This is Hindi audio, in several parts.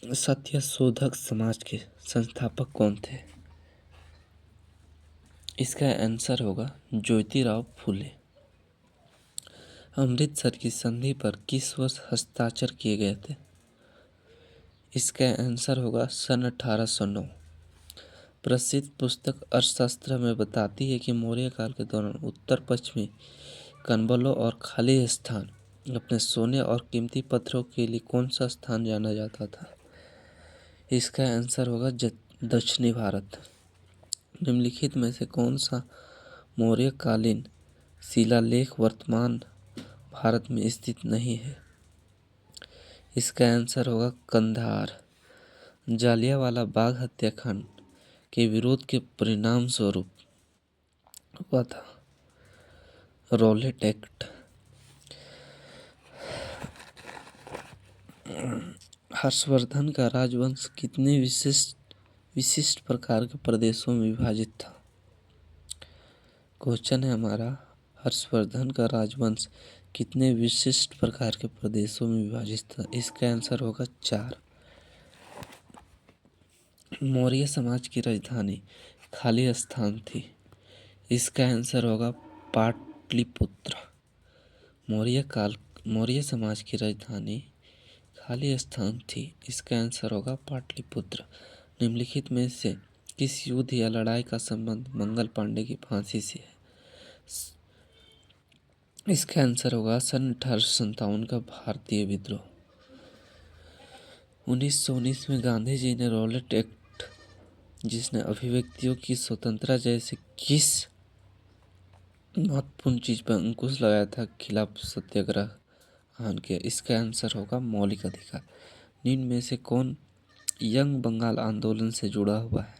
सत्य शोधक समाज के संस्थापक कौन थे? इसका आंसर होगा ज्योतिराव फूले। अमृतसर की संधि पर किस वर्ष हस्ताक्षर किए गए थे? इसका आंसर होगा सन 1809। प्रसिद्ध पुस्तक अर्थशास्त्र में बताती है कि मौर्य काल के दौरान उत्तर पश्चिमी कनबलों और खाली स्थान अपने सोने और कीमती पत्थरों के लिए कौन सा स्थान जाना जाता था? इसका आंसर होगा दक्षिणी भारत। निम्नलिखित में से कौन सा मौर्यकालीन शिलालेख वर्तमान भारत में स्थित नहीं है? इसका आंसर होगा कंधार। जालियांवाला बाग हत्याकांड के विरोध के परिणाम स्वरूप हुआ था रॉलेट एक्ट। हर्षवर्धन का राजवंश कितने विशिष्ट प्रकार के प्रदेशों में विभाजित था? क्वेश्चन है हमारा, हर्षवर्धन का राजवंश कितने विशिष्ट प्रकार के प्रदेशों में विभाजित था? इसका आंसर होगा 4। मौर्य समाज की राजधानी खाली स्थान थी। इसका आंसर होगा पाटलिपुत्र। मौर्य समाज की राजधानी खाली स्थान थी। इसका आंसर होगा पाटलिपुत्र। निम्नलिखित में से किस युद्ध या लड़ाई का संबंध मंगल पांडे की फांसी से है? इसका आंसर होगा सन 1857 का भारतीय विद्रोह। 1919 में गांधी जी ने रॉलेट एक्ट, जिसने अभिव्यक्तियों की स्वतंत्रता जैसे किस महत्वपूर्ण चीज पर अंकुश लगाया था, खिलाफ सत्याग्रह आह्वान किया? इसका आंसर होगा मौलिक अधिकार। निम्न में से कौन यंग बंगाल आंदोलन से जुड़ा हुआ है?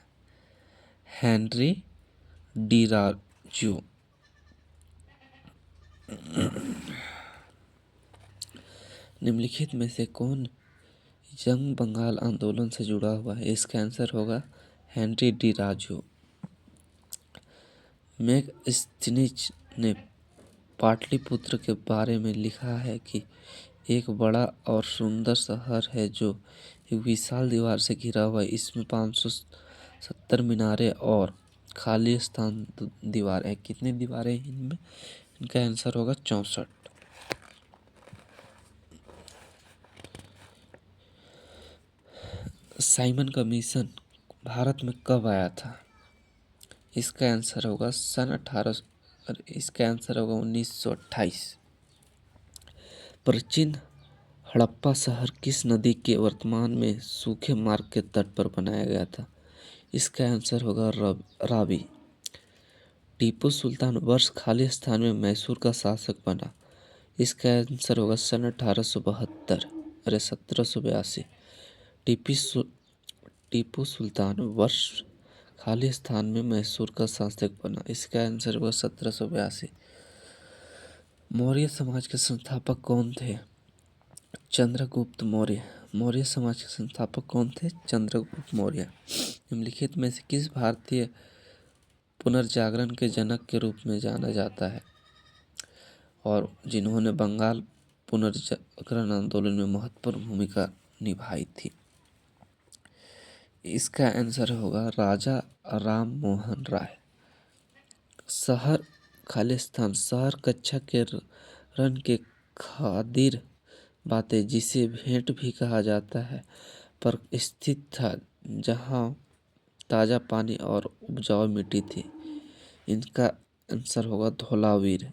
हेनरी डिराजो। निम्नलिखित में से कौन यंग बंगाल आंदोलन से जुड़ा हुआ है? इसका आंसर होगा हेनरी डिराजो। मैगस्टीनिज ने पाटलिपुत्र के बारे में लिखा है कि एक बड़ा और सुंदर शहर है जो एक विशाल दीवार से घिरा हुआ है। इसमें 570 मीनारें और खाली स्थान दीवार है। कितनी दीवारें हैं इनमें? इनका आंसर होगा 64। साइमन का मिशन भारत में कब आया था? इसका आंसर होगा इसका आंसर होगा 1928। प्राचीन हड़प्पा शहर किस नदी के वर्तमान में सूखे मार्ग के तट पर बनाया गया था? इसका आंसर होगा रावी। टीपू सुल्तान वर्ष खाली स्थान में मैसूर का शासक बना? इसका आंसर होगा सन 1872 अरे 1782। टीपू सुल्तान वर्ष खाली स्थान में मैसूर का शासक बना? इसका आंसर होगा 1782। मौर्य समाज के संस्थापक कौन थे? चंद्रगुप्त मौर्य। मौर्य समाज के संस्थापक कौन थे? चंद्रगुप्त मौर्य। निम्नलिखित में से किस भारतीय पुनर्जागरण के जनक के रूप में जाना जाता है और जिन्होंने बंगाल पुनर्जागरण आंदोलन में महत्वपूर्ण भूमिका निभाई थी? इसका आंसर होगा राजा राम मोहन राय। शहर खालिस्तान शहर कच्छा के रण के खातिर बातें, जिसे भेंट भी कहा जाता है, पर स्थित था, जहां ताज़ा पानी और उपजाऊ मिट्टी थी। इनका आंसर होगा धौलावीर।